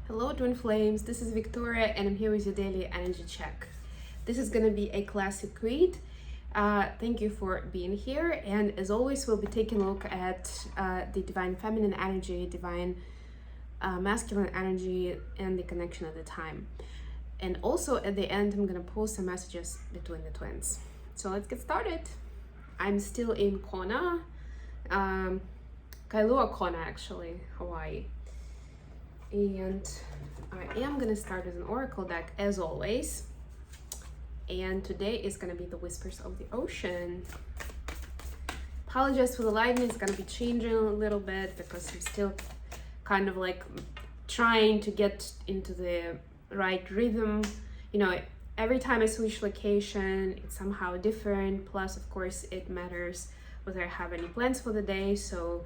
Hello twin flames, this is Victoria and I'm here with your daily energy check. This is gonna be a classic read. Thank you for being here, and as always we'll be taking a look at the divine feminine energy, divine masculine energy, and the connection at the time. And also at the end I'm gonna post some messages between the twins. So let's get started. I'm still in Kona, Kailua Kona actually, Hawaii. And I am gonna start with an oracle deck as always, and today is gonna be the Whispers of the Ocean. Apologize for the lighting, it's gonna be changing a little bit because I'm still kind of like trying to get into the right rhythm. You know, every time I switch location it's somehow different, plus of course it matters whether I have any plans for the day. So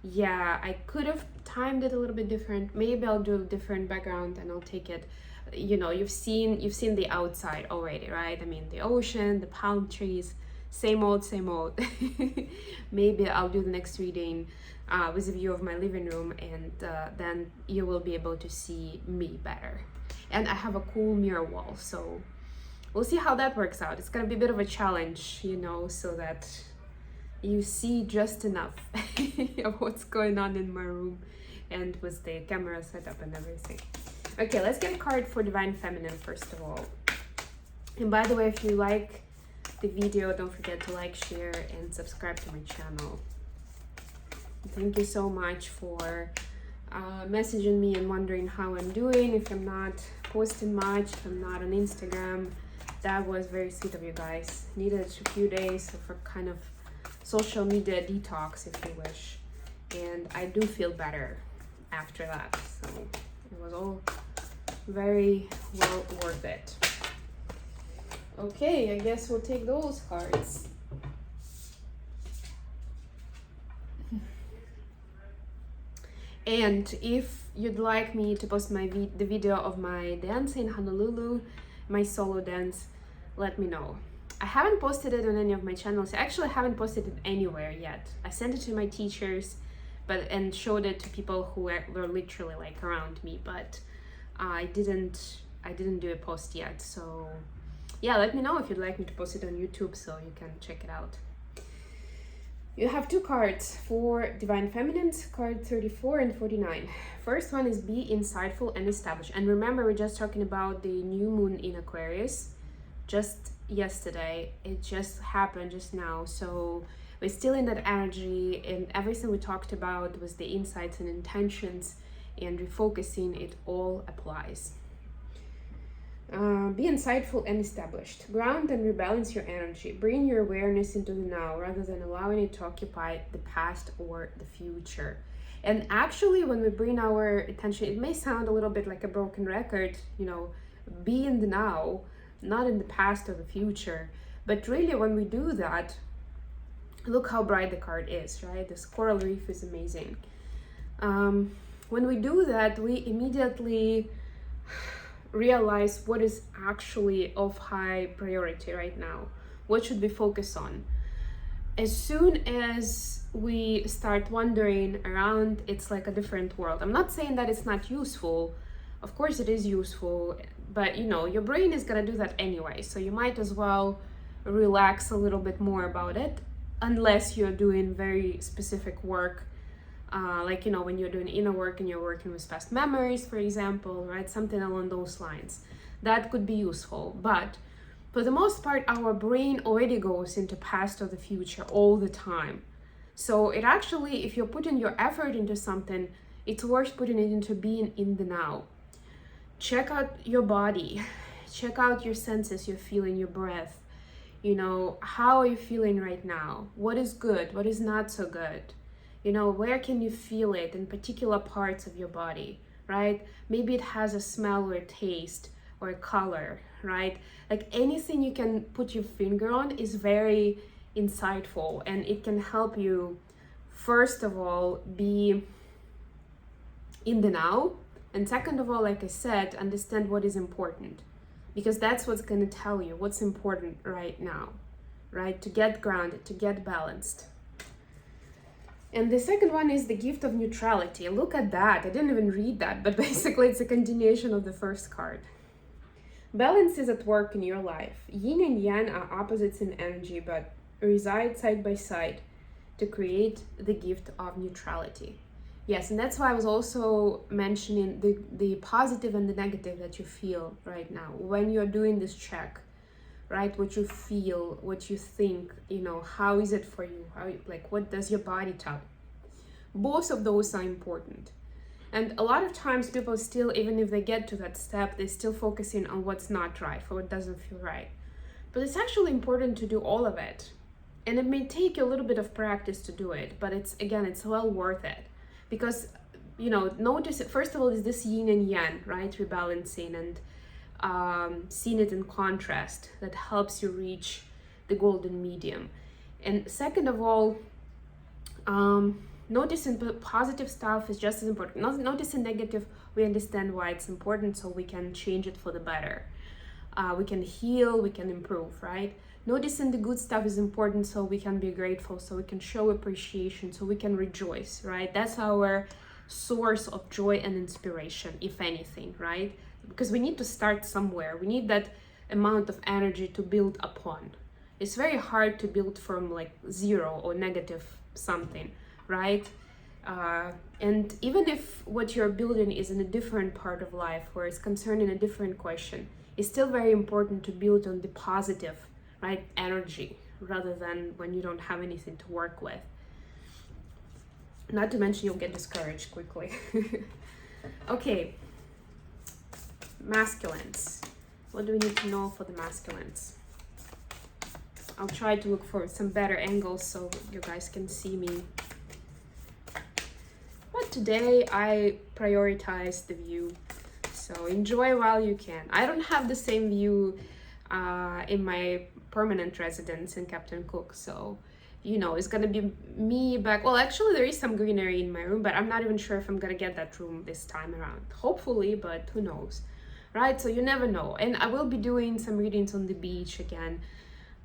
yeah, I could have timed it a little bit different. Maybe I'll do a different background and I'll take it, you know, you've seen the outside already, right? I mean, the ocean, the palm trees, same old. Maybe I'll do the next reading with a view of my living room, and then you will be able to see me better. And I have a cool mirror wall, so we'll see how that works out. It's gonna be a bit of a challenge, you know, so that you see just enough of what's going on in my room and with the camera setup and everything. Okay, let's get a card for Divine Feminine first of all. And by the way, if you like the video, don't forget to like, share, and subscribe to my channel. Thank you so much for messaging me and wondering how I'm doing, if I'm not posting much, if I'm not on Instagram. That was very sweet of you guys. Needed a few days for kind of social media detox, if you wish, and I do feel better after that, so it was all very well worth it. Okay, I guess we'll take those cards. And if you'd like me to post the video of my dance in Honolulu, my solo dance, let me know. I haven't posted it on any of my channels. I actually haven't posted it anywhere yet. I sent it to my teachers and showed it to people who were literally like around me, but I didn't do a post yet. So yeah, let me know if you'd like me to post it on YouTube so you can check it out. You have two cards for Divine Feminines, card 34 and 49. First one is be insightful and established. And remember, we're just talking about the new moon in Aquarius just yesterday. It just happened just now, so we're still in that energy, and everything we talked about was the insights and intentions and refocusing, it all applies. Be insightful and established. Ground and rebalance your energy. Bring your awareness into the now rather than allowing it to occupy the past or the future. And actually, when we bring our attention, it may sound a little bit like a broken record, you know, be in the now, not in the past or the future. But really, when we do that, look how bright the card is, right? This coral reef is amazing. When we do that, we immediately realize what is actually of high priority right now. What should we focus on? As soon as we start wandering around, it's like a different world. I'm not saying that it's not useful. Of course it is useful, but you know, your brain is gonna do that anyway, so you might as well relax a little bit more about it, unless you're doing very specific work, like, you know, when you're doing inner work and you're working with past memories, for example, right? Something along those lines. That could be useful, but for the most part, our brain already goes into past or the future all the time. So it actually, if you're putting your effort into something, it's worth putting it into being in the now. Check out your body, check out your senses, your feeling, your breath. You know, how are you feeling right now? What is good? What is not so good? You know, where can you feel it in particular parts of your body, right? Maybe it has a smell or a taste or a color, right? Like anything you can put your finger on is very insightful, and it can help you, first of all, be in the now. And second of all, like I said, understand what is important, because that's what's going to tell you what's important right now, right? To get grounded, to get balanced. And the second one is the gift of neutrality. Look at that. I didn't even read that, but basically it's a continuation of the first card. Balance is at work in your life. Yin and yang are opposites in energy, but reside side by side to create the gift of neutrality. Yes, and that's why I was also mentioning the positive and the negative that you feel right now when you're doing this check, right? What you feel, what you think, how is it for you? What does your body tell? Both of those are important. And a lot of times people still, even if they get to that step, they're still focusing on what's not right or what doesn't feel right. But it's actually important to do all of it. And it may take you a little bit of practice to do it, but it's well worth it. Because, notice it, first of all, is this yin and yang, right? Rebalancing and seeing it in contrast that helps you reach the golden medium. And second of all, noticing positive stuff is just as important. Noticing negative, we understand why it's important, so we can change it for the better. We can heal, we can improve, right? Noticing the good stuff is important, so we can be grateful, so we can show appreciation, so we can rejoice, right? That's our source of joy and inspiration, if anything, right? Because we need to start somewhere. We need that amount of energy to build upon. It's very hard to build from zero or negative something, right? And even if what you're building is in a different part of life or is concerning a different question, it's still very important to build on the positive, right, energy, rather than when you don't have anything to work with. Not to mention you'll get discouraged quickly. Okay, masculines. What do we need to know for the masculines? I'll try to look for some better angles so you guys can see me. But today I prioritize the view, so enjoy while you can. I don't have the same view in my permanent residence in Captain Cook, so it's gonna be me back. Well, actually there is some greenery in my room, but I'm not even sure if I'm gonna get that room this time around. Hopefully, but who knows, right? So you never know. And I will be doing some readings on the beach again,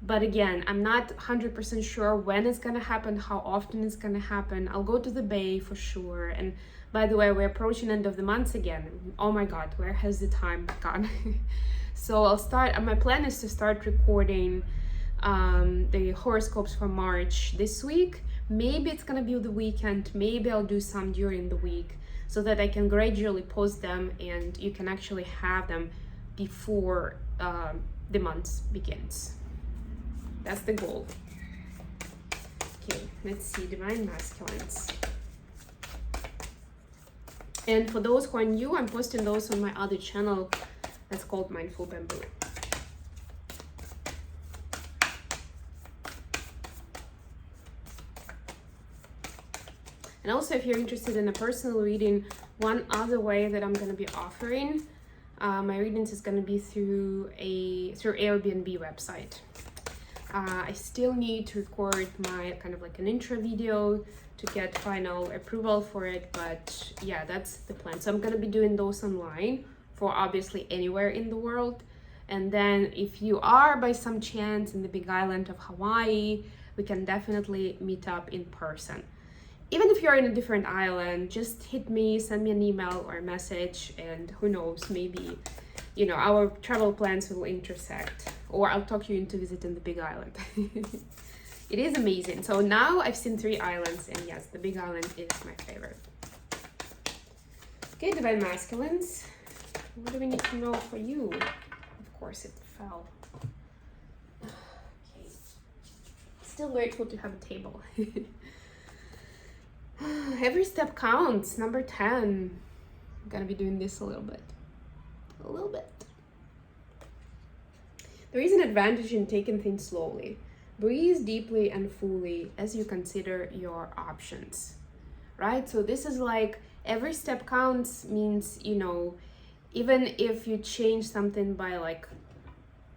but again, I'm not 100% sure when it's gonna happen, how often it's gonna happen. I'll go to the bay for sure. And by the way, we're approaching end of the month again. Oh my god, where has the time gone? So I'll start, my plan is to start recording the horoscopes for March this week. Maybe it's gonna be the weekend, maybe I'll do some during the week, so that I can gradually post them and you can actually have them before the month begins. That's the goal. Okay, let's see, divine masculines. And for those who are new, I'm posting those on my other channel that's called Mindful Bamboo. And also, if you're interested in a personal reading, one other way that I'm going to be offering my readings is going to be through Airbnb website. I still need to record my kind of like an intro video to get final approval for it, but yeah, that's the plan. So I'm going to be doing those online for obviously anywhere in the world. And then if you are by some chance in the big island of Hawaii, we can definitely meet up in person. Even if you're in a different island, just hit me, send me an email or a message, and who knows, maybe, our travel plans will intersect, or I'll talk you into visiting the big island. It is amazing. So now I've seen 3 islands, and yes, the big island is my favorite. Okay, divine masculines. What do we need to know for you? Of course, it fell. Okay. Still grateful to have a table. Every step counts. Number 10. I'm gonna be doing this a little bit. There is an advantage in taking things slowly. Breathe deeply and fully as you consider your options, right? So this is like every step counts means, even if you change something by like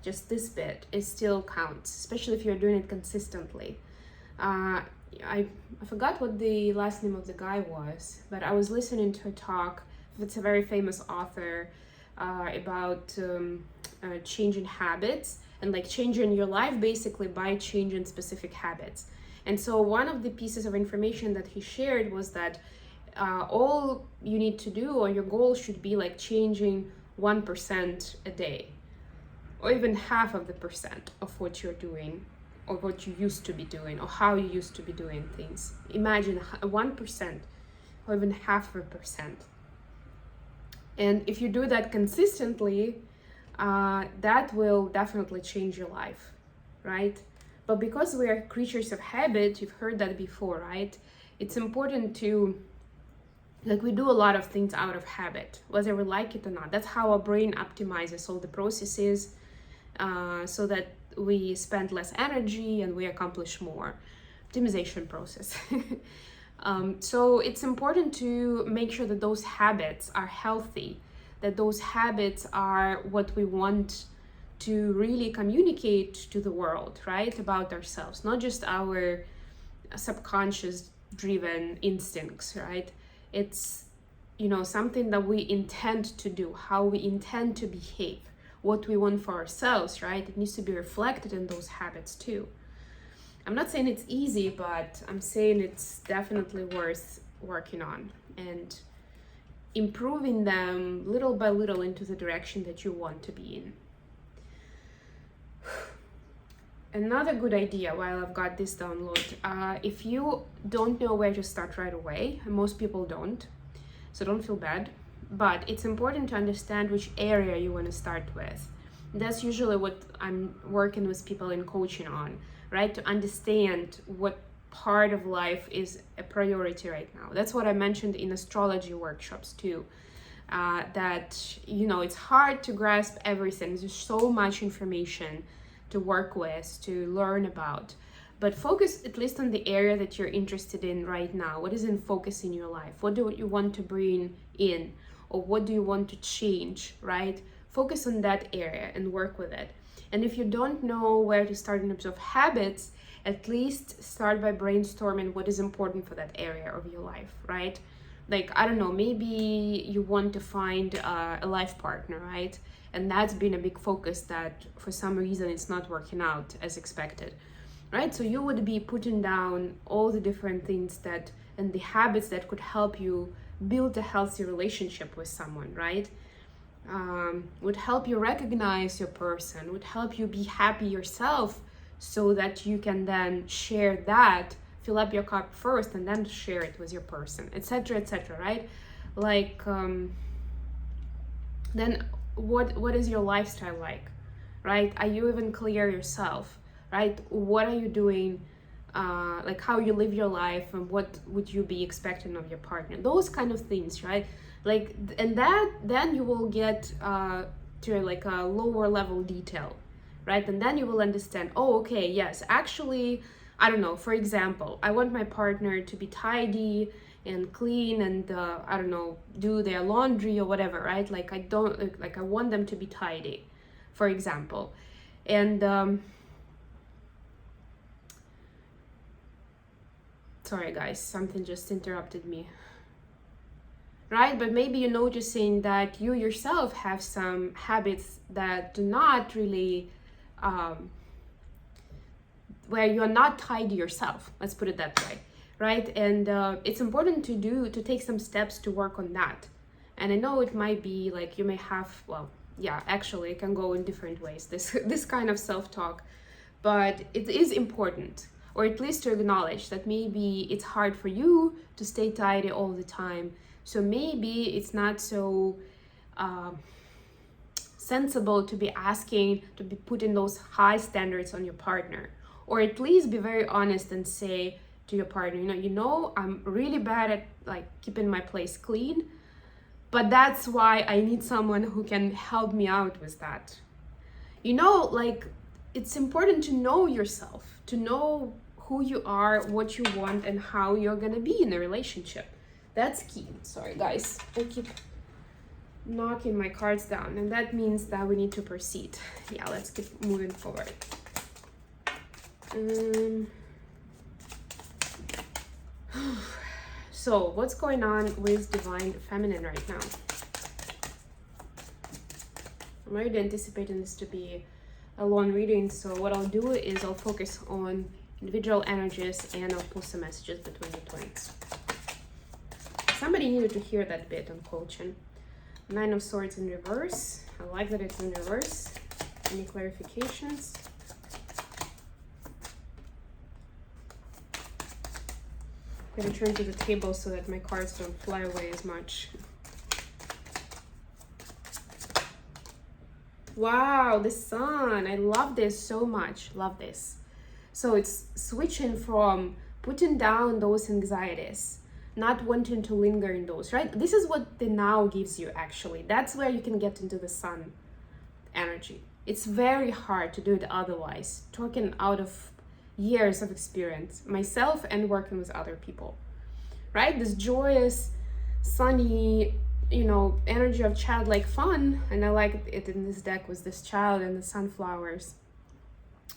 just this bit, it still counts, especially if you're doing it consistently. I forgot what the last name of the guy was, but I was listening to a talk. It's a very famous author about changing habits and like changing your life basically by changing specific habits. And so one of the pieces of information that he shared was that all you need to do, or your goal should be like changing 1% a day, or even half of the percent of what you're doing, or what you used to be doing, or how you used to be doing things. Imagine 1% or even half of a percent. And if you do that consistently, that will definitely change your life, right? But because we are creatures of habit, you've heard that before, right? It's important to, like, we do a lot of things out of habit, whether we like it or not. That's how our brain optimizes all the processes, so that we spend less energy and we accomplish more. Optimization process. So it's important to make sure that those habits are healthy, that those habits are what we want to really communicate to the world, right, about ourselves, not just our subconscious driven instincts, right? It's, you know, something that we intend to do, how we intend to behave, what we want for ourselves, right? It needs to be reflected in those habits too. I'm not saying it's easy, but I'm saying it's definitely worth working on and improving them little by little into the direction that you want to be in. Another good idea, while I've got this download, if you don't know where to start right away, and most people don't, so don't feel bad, but it's important to understand which area you want to start with. That's usually what I'm working with people in coaching on, right? To understand what part of life is a priority right now. That's what I mentioned in astrology workshops too, that, you know, it's hard to grasp everything. There's so much information to work with, to learn about, but focus at least on the area that you're interested in right now. What is in focus in your life? What do you want to bring in, or what do you want to change, right? Focus on that area and work with it. And if you don't know where to start in terms of habits, at least start by brainstorming what is important for that area of your life, right? Like, I don't know, maybe you want to find a life partner, right? And that's been a big focus that for some reason it's not working out as expected, right? So you would be putting down all the different things that, and the habits that could help you build a healthy relationship with someone, right? Would help you recognize your person, would help you be happy yourself, so that you can then share that, fill up your cup first and then share it with your person, etc., right? Like, then what is your lifestyle like, right? Are you even clear yourself, right? What are you doing, like how you live your life, and what would you be expecting of your partner? Those kind of things, right? Like, and that then you will get to like a lower level detail, right? And then you will understand, oh, okay, yes, actually, I don't know, for example, I want my partner to be tidy and clean and I don't know, do their laundry or whatever, right? Like, I don't, like, I want them to be tidy, for example. And sorry guys, something just interrupted me. Right? But maybe you're noticing that you yourself have some habits that do not really, where you're not tidy yourself, let's put it that way, right? And it's important to take some steps to work on that. And I know it might be like, you may have, well, yeah, actually it can go in different ways, this kind of self-talk, but it is important, or at least to acknowledge that maybe it's hard for you to stay tidy all the time. So maybe it's not so sensible to be asking, to be putting those high standards on your partner, or at least be very honest and say to your partner, you know, I'm really bad at like keeping my place clean, but that's why I need someone who can help me out with that. You know, like, it's important to know yourself, to know who you are, what you want, and how you're gonna be in a relationship. That's key. Sorry guys, I keep knocking my cards down, and that means that we need to proceed. Yeah, let's keep moving forward. So what's going on with Divine Feminine right now? I'm already anticipating this to be a long reading, so what I'll do is I'll focus on individual energies, and I'll pull some messages between the twins. Somebody needed to hear that bit on coaching. Nine of Swords in reverse. I like that it's in reverse. Any clarifications? I'm gonna turn to the table so that my cards don't fly away as much. Wow, the Sun. I love this so much. Love this. So it's switching from putting down those anxieties, not wanting to linger in those, right? This is what the now gives you, actually. That's where you can get into the Sun energy. It's very hard to do it otherwise, talking out of years of experience, myself and working with other people, right? This joyous, sunny, energy of childlike fun, and I like it in this deck with this child and the sunflowers.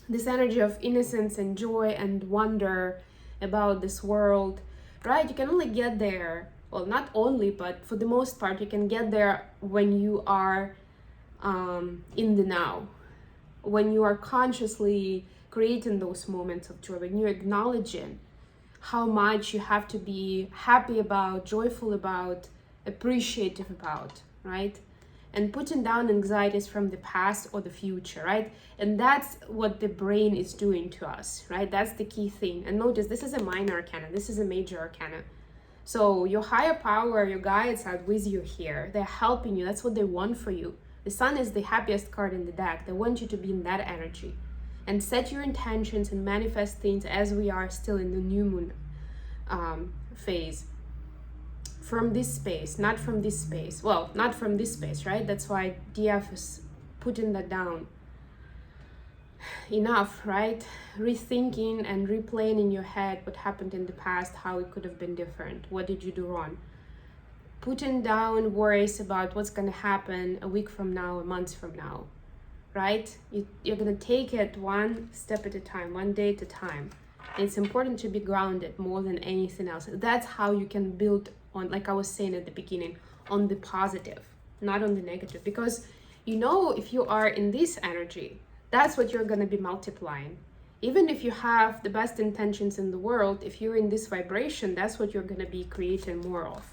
This energy of innocence and joy and wonder about this world, right? You can only get there, well, not only, but for the most part, you can get there when you are in the now, when you are consciously creating those moments of joy, when you're acknowledging how much you have to be happy about, joyful about, appreciative about, right? And putting down anxieties from the past or the future, right? And that's what the brain is doing to us, right? That's the key thing. And notice, this is a minor arcana, this is a major arcana. So your higher power, your guides are with you here. They're helping you. That's what they want for you. The Sun is the happiest card in the deck. They want you to be in that energy and set your intentions and manifest things as we are still in the new moon phase. From this space, not from this space. Well, not from this space, right? That's why DF is putting that down. Enough, right? Rethinking and replaying in your head what happened in the past, how it could have been different. What did you do wrong? Putting down worries about what's going to happen a week from now, a month from now, right? You're going to take it one step at a time, one day at a time. It's important to be grounded more than anything else. That's how you can build on, like I was saying at the beginning, on the positive, not on the negative. Because if you are in this energy, that's what you're going to be multiplying. Even if you have the best intentions in the world, if you're in this vibration, that's what you're going to be creating more of.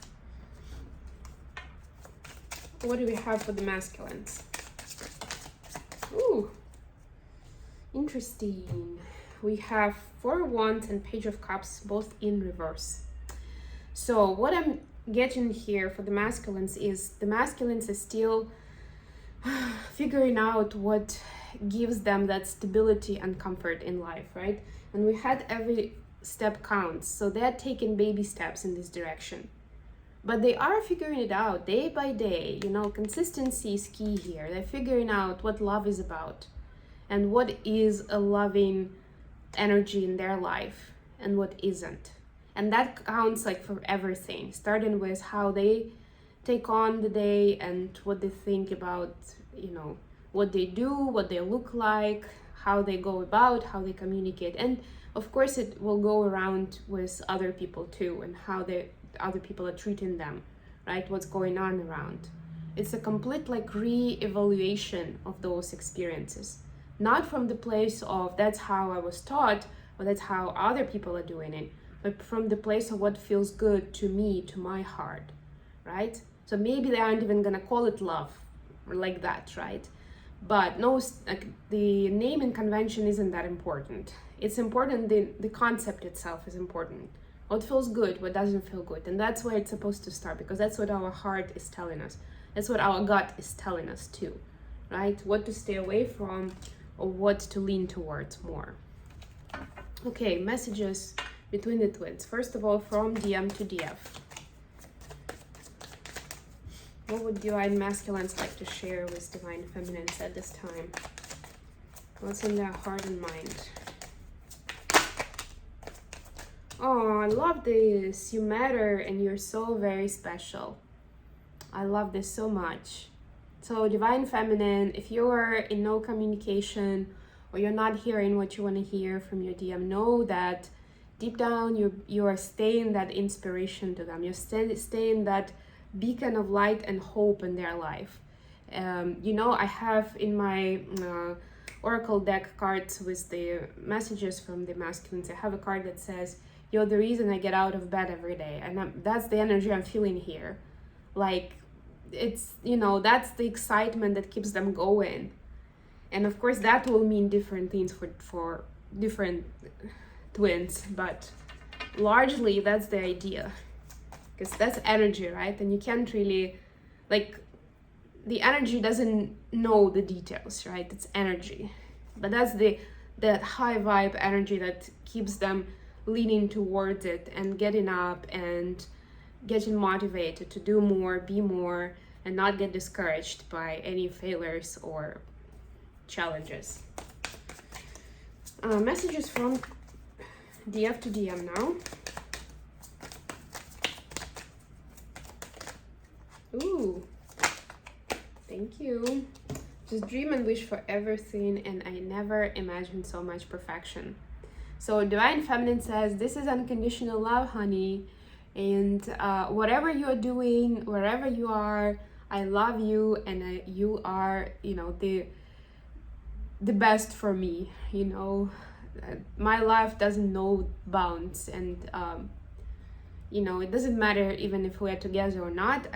What do we have for the masculines? Ooh, interesting. We have Four of Wands and Page of Cups, both in reverse. So what I'm getting here for the masculines is the masculines are still figuring out what gives them that stability and comfort in life, right? And we had every step counts. So they're taking baby steps in this direction. But they are figuring it out day by day. Consistency is key here. They're figuring out what love is about and what is a loving energy in their life and what isn't. And that counts for everything, starting with how they take on the day and what they think about, what they do, what they look like, how they go about, how they communicate. And of course it will go around with other people too, and how other people are treating them, right? What's going on around. It's a complete re-evaluation of those experiences. Not from the place of that's how I was taught or that's how other people are doing it, but from the place of what feels good to me, to my heart, right? So maybe they aren't even gonna call it love or like that, right? But no, the naming convention isn't that important. It's important, the concept itself is important. What feels good, what doesn't feel good. And that's where it's supposed to start, because that's what our heart is telling us. That's what our gut is telling us too, right? What to stay away from or what to lean towards more. Okay, messages between the twins. First of all, from DM to DF. What would divine masculines like to share with divine feminines at this time? What's in their heart and mind? Oh, I love this. You matter and you're so very special. I love this so much. So divine feminine, if you're in no communication or you're not hearing what you want to hear from your DM, know that deep down you are staying that inspiration to them. You're staying that beacon of light and hope in their life. I have in my oracle deck cards with the messages from the masculines, I have a card that says, you're the reason I get out of bed every day. And that's the energy I'm feeling here. Like, it's, you know, that's the excitement that keeps them going. And of course that will mean different things for different twins, but largely that's the idea, because that's energy, right? And you can't really, like, the energy doesn't know the details, right? It's energy, but that's that high vibe energy that keeps them leaning towards it and getting up and getting motivated to do more, be more, and not get discouraged by any failures or challenges. Messages from DF to DM now. Ooh, thank you. Just dream and wish for everything, and I never imagined so much perfection. So Divine Feminine says, this is unconditional love, honey, and whatever you're doing, wherever you are, I love you, and you are, you know, the best for me. You know, my life doesn't know bounds, and you know, it doesn't matter even if we're together or not.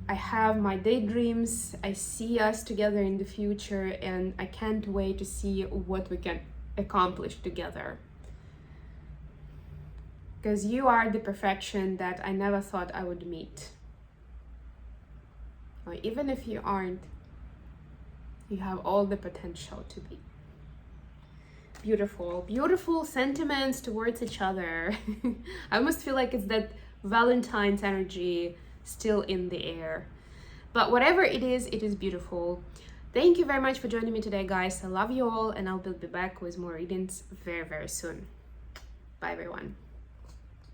I have my daydreams. I see us together in the future, and I can't wait to see what we can accomplish together, because you are the perfection that I never thought I would meet. Or even if you aren't, you have all the potential to be. Beautiful, beautiful sentiments towards each other. I almost feel like it's that Valentine's energy still in the air. But whatever it is beautiful. Thank you very much for joining me today, guys. I love you all, and I'll be back with more readings very, very soon. Bye, everyone.